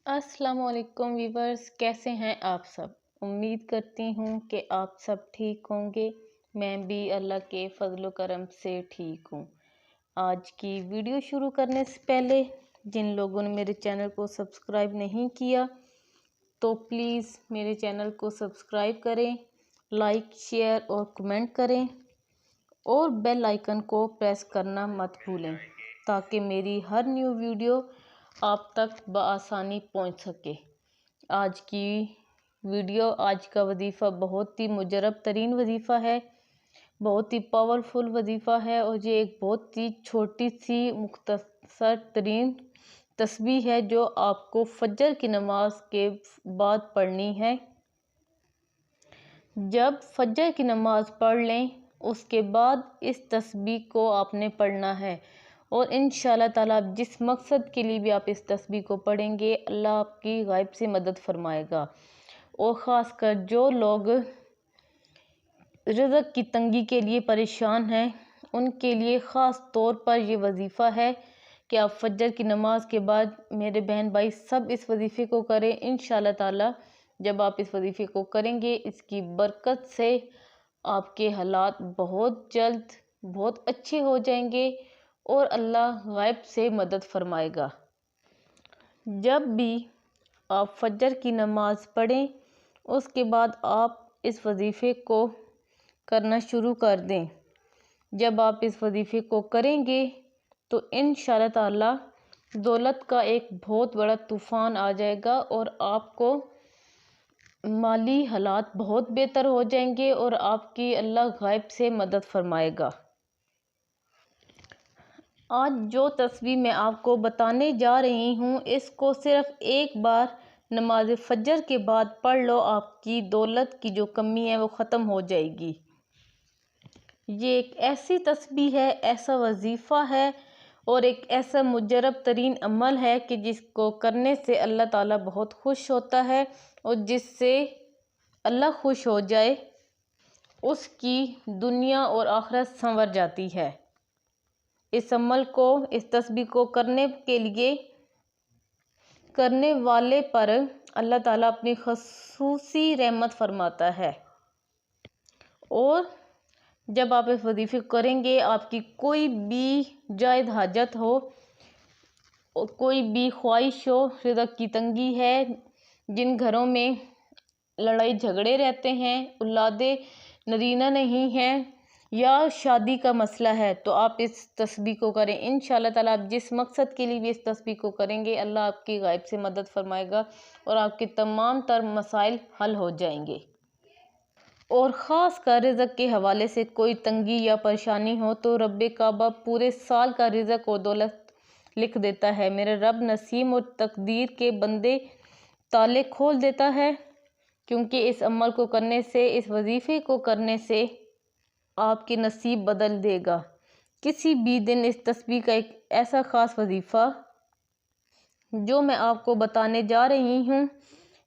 अस्सलामुअलैकुम वीवर्स, कैसे हैं आप सब। उम्मीद करती हूँ कि आप सब ठीक होंगे। मैं भी अल्लाह के फजल करम से ठीक हूँ। आज की वीडियो शुरू करने से पहले जिन लोगों ने मेरे चैनल को सब्सक्राइब नहीं किया तो प्लीज़ मेरे चैनल को सब्सक्राइब करें, लाइक शेयर और कमेंट करें और बेल आइकन को प्रेस करना मत भूलें ताकि मेरी हर न्यू वीडियो आप तक बआसानी पहुंच सके। आज की वीडियो, आज का वजीफ़ा बहुत ही मुजरब तरीन वजीफ़ा है, बहुत ही पावरफुल वजीफ़ा है और ये एक बहुत ही छोटी सी मुख्तसर तरीन तस्बीह है जो आपको फजर की नमाज के बाद पढ़नी है। जब फजर की नमाज पढ़ लें उसके बाद इस तस्बीह को आपने पढ़ना है और इंशाअल्लाह ताला आप जिस मकसद के लिए भी आप इस तस्बीह को पढ़ेंगे अल्लाह आपकी गायब से मदद फरमाएगा। और ख़ासकर जो लोग रिज़्क़ की तंगी के लिए परेशान हैं उनके लिए ख़ास तौर पर ये वजीफ़ा है कि आप फजर की नमाज के बाद मेरे बहन भाई सब इस वजीफ़े को करें। इंशाअल्लाह ताला जब आप इस वजीफ़े को करेंगे इसकी बरकत से आपके हालात बहुत जल्द बहुत अच्छे हो जाएंगे और अल्लाह गायब से मदद फरमाएगा। जब भी आप फजर की नमाज पढ़ें उसके बाद आप इस वजीफ़े को करना शुरू कर दें। जब आप इस वजीफ़े को करेंगे तो इंशाअल्लाह ताला दौलत का एक बहुत बड़ा तूफ़ान आ जाएगा और आपको माली हालात बहुत बेहतर हो जाएंगे और आपकी अल्लाह गायब से मदद फरमाएगा। आज जो तस्बीह मैं आपको बताने जा रही हूँ इसको सिर्फ एक बार नमाज फजर के बाद पढ़ लो, आपकी दौलत की जो कमी है वो ख़त्म हो जाएगी। ये एक ऐसी तस्बीह है, ऐसा वजीफ़ा है और एक ऐसा मुजरब तरीन अमल है कि जिसको करने से अल्लाह ताला बहुत खुश होता है और जिससे अल्लाह खुश हो जाए उसकी दुनिया और आखिरत संवर जाती है। इस अमल को, इस तस्बीह को करने के लिए करने वाले पर अल्लाह ताला अपनी खसूसी रहमत फरमाता है और जब आप इस वजीफ़े को करेंगे आपकी कोई भी जायज़ हाजत हो और कोई भी ख्वाहिश हो, रिज़्क़ की तंगी है, जिन घरों में लड़ाई झगड़े रहते हैं, औलादे नरीना नहीं हैं या शादी का मसला है तो आप इस तस्बीह को करें। इंशाअल्लाह ताला आप जिस मकसद के लिए भी इस तस्बीह को करेंगे अल्लाह आपकी गायब से मदद फरमाएगा और आपके तमाम तर मसाइल हल हो जाएंगे। और ख़ास कर रिज़्क़ के हवाले से कोई तंगी या परेशानी हो तो रब्बे काबा पूरे साल का रिज़्क़ और दौलत लिख देता है। मेरे रब नसीम और तकदीर के बंदे ताले खोल देता है, क्योंकि इस अमल को करने से, इस वजीफ़े को करने से आपके नसीब बदल देगा। किसी भी दिन इस तस्बीह का एक ऐसा ख़ास वजीफ़ा जो मैं आपको बताने जा रही हूँ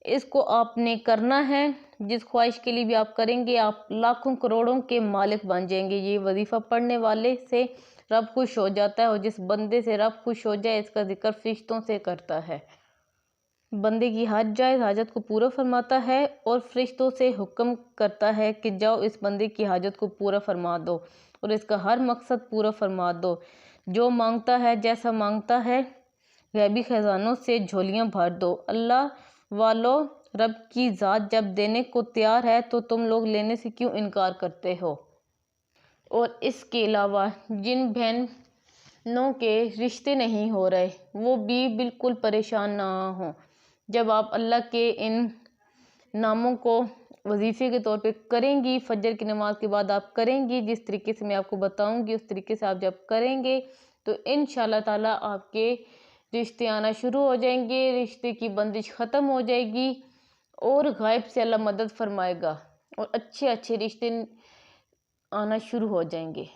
इसको आपने करना है। जिस ख्वाहिश के लिए भी आप करेंगे आप लाखों करोड़ों के मालिक बन जाएंगे। ये वजीफ़ा पढ़ने वाले से रब खुश हो जाता है और जिस बंदे से रब खुश हो जाए इसका जिक्र फरिश्तों से करता है। बंदे की हर जायज़ हाजत को पूरा फरमाता है और फरिश्तों से हुक्म करता है कि जाओ इस बंदे की हाजत को पूरा फरमा दो और इसका हर मकसद पूरा फरमा दो। जो मांगता है, जैसा मांगता है, गैबी खजानों से झोलियां भर दो। अल्लाह वालों, रब की ज़ात जब देने को तैयार है तो तुम लोग लेने से क्यों इनकार करते हो। और इसके अलावा जिन बहनों के रिश्ते नहीं हो रहे वो भी बिल्कुल परेशान ना हों। जब आप अल्लाह के इन नामों को वजीफ़े के तौर पे करेंगी, फजर की नमाज के बाद आप करेंगी, जिस तरीके से मैं आपको बताऊंगी उस तरीके से आप जब करेंगे तो इंशाअल्लाह ताला आपके रिश्ते आना शुरू हो जाएंगे, रिश्ते की बंदिश ख़त्म हो जाएगी और गायब से अल्लाह मदद फरमाएगा और अच्छे अच्छे रिश्ते आना शुरू हो जाएंगे।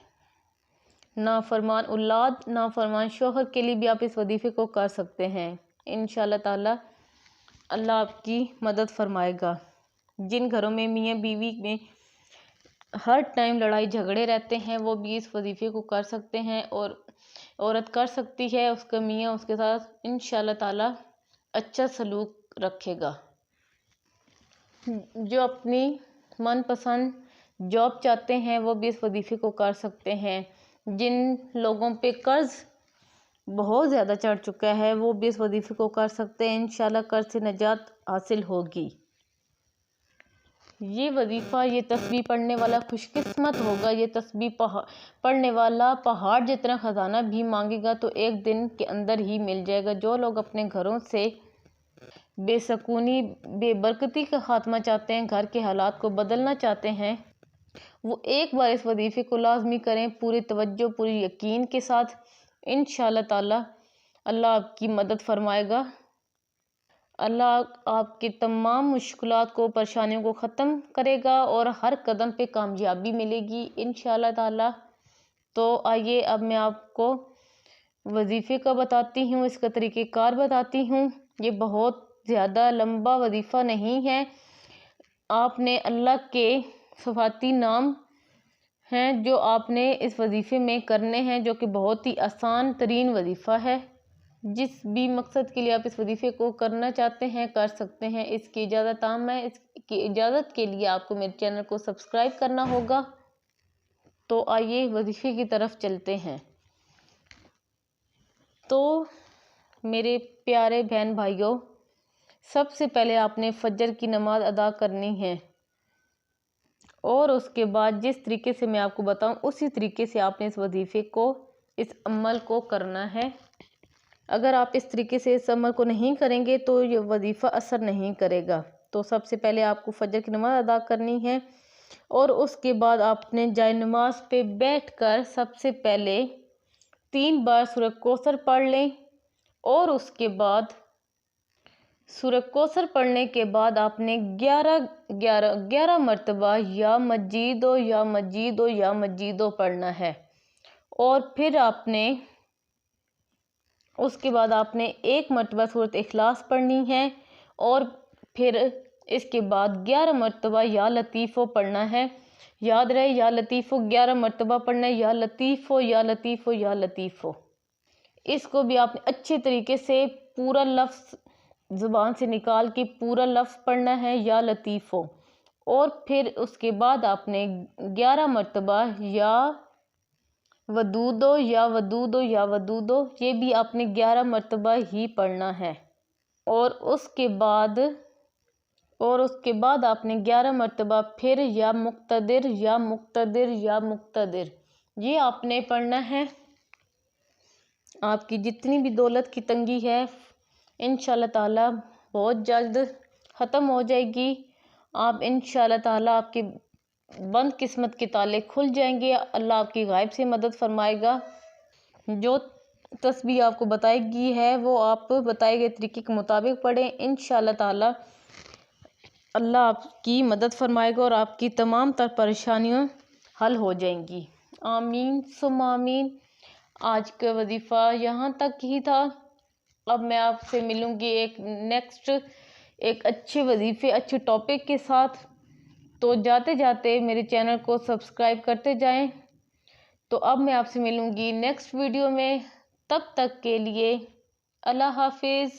नाफरमान औलाद, नाफरमान शौहर के लिए भी आप इस वजीफ़े को कर सकते हैं। इंशाअल्लाह ताला अल्लाह आपकी मदद फरमाएगा। जिन घरों में मियाँ बीवी में हर टाइम लड़ाई झगड़े रहते हैं वो भी इस वजीफ़े को कर सकते हैं और औरत कर सकती है, उसका मियाँ उसके साथ इंशाअल्लाह ताला अच्छा सलूक रखेगा। जो अपनी मनपसंद जॉब चाहते हैं वो भी इस वजीफ़े को कर सकते हैं। जिन लोगों पे कर्ज़ बहुत ज़्यादा चढ़ चुका है वो भी इस वजीफ़े को कर सकते हैं। इंशाल्लाह कर्ज़ से निजात हासिल होगी। ये वजीफ़ा, ये तस्बीह पढ़ने वाला खुशकिस्मत होगा। ये तस्बीह पढ़ने वाला पहाड़ जितना ख़जाना भी मांगेगा तो एक दिन के अंदर ही मिल जाएगा। जो लोग अपने घरों से बेसकूनी, बेबरकती का ख़ात्मा चाहते हैं, घर के हालात को बदलना चाहते हैं, वो एक बार इस वजीफ़े को लाजमी करें, पूरी तवज्जो, पूरी यकीन के साथ। इंशाअल्लाह ताला अल्लाह आपकी मदद फरमाएगा। अल्लाह आपके तमाम मुश्किलात को, परेशानियों को ख़त्म करेगा और हर कदम पे कामयाबी मिलेगी इंशाअल्लाह ताला। तो आइए अब मैं आपको वजीफ़े का बताती हूँ, इसका तरीक़ेकार बताती हूँ। ये बहुत ज़्यादा लंबा वजीफ़ा नहीं है। आपने अल्लाह के सिफ़ाती नाम हैं जो आपने इस वजीफ़े में करने हैं, जो कि बहुत ही आसान तरीन वजीफ़ा है। जिस भी मकसद के लिए आप इस वजीफ़े को करना चाहते हैं कर सकते हैं। इसकी इजाज़त आम है। इसकी इजाज़त के लिए आपको मेरे चैनल को सब्सक्राइब करना होगा। तो आइए वजीफ़े की तरफ चलते हैं। तो मेरे प्यारे बहन भाइयों, सबसे पहले आपने फजर की नमाज अदा करनी है और उसके बाद जिस तरीके से मैं आपको बताऊं उसी तरीके से आपने इस वजीफ़े को, इस अमल को करना है। अगर आप इस तरीके से इस अमल को नहीं करेंगे तो ये वजीफ़ा असर नहीं करेगा। तो सबसे पहले आपको फजर की नमाज अदा करनी है और उसके बाद आपने जाए नमाज पे बैठकर सबसे पहले 3 बार सूरह कौसर पढ़ लें और उसके बाद सूरह कौसर पढ़ने के बाद आपने 11 मरतबा या मजीदो या मजीदो या मजीदो पढ़ना है। और फिर आपने उसके बाद आपने 1 मरतबा सूरत इखलास पढ़नी है और फिर इसके बाद 11 मरतबा या लतीफ़ो पढ़ना है। याद रहे, या लतीफ़ो 11 मरतबा पढ़ना है, या लतीफ़ो या लतीफ़ो या लतीफ़ो। इसको भी आपने अच्छे तरीके से पूरा लफ्ज़ ज़ुबान से निकाल के पूरा लफ्ज़ पढ़ना है, या लतीफ़ो। और फिर उसके बाद आपने 11 मरतबा या वदूदो या वदूदो या वदूदो, ये भी आपने 11 मरतबा ही पढ़ना है। और उसके बाद आपने 11 मरतबा फिर या मुक्तदिर या मुक्तदिर या मुक्तदिर, ये आपने पढ़ना है। आपकी जितनी भी दौलत की तंगी है इंशाअल्लाह ताला बहुत जल्द ख़त्म हो जाएगी। आप इंशाअल्लाह ताला आपके बंद किस्मत के ताले खुल जाएंगे। अल्लाह आपकी गायब से मदद फरमाएगा। जो तस्बीह आपको बताएगी है वो आप बताए गए तरीके के मुताबिक पढ़ें। इंशाअल्लाह ताला अल्लाह आपकी मदद फरमाएगा और आपकी तमाम तर परेशानियाँ हल हो जाएंगी। आमीन सुम आमीन। आज का वजीफ़ा यहाँ तक ही था। अब मैं आपसे मिलूँगी एक अच्छे वजीफ़े, अच्छे टॉपिक के साथ। तो जाते जाते मेरे चैनल को सब्सक्राइब करते जाएं। तो अब मैं आपसे मिलूँगी नेक्स्ट वीडियो में। तब तक के लिए अल्लाह हाफिज़।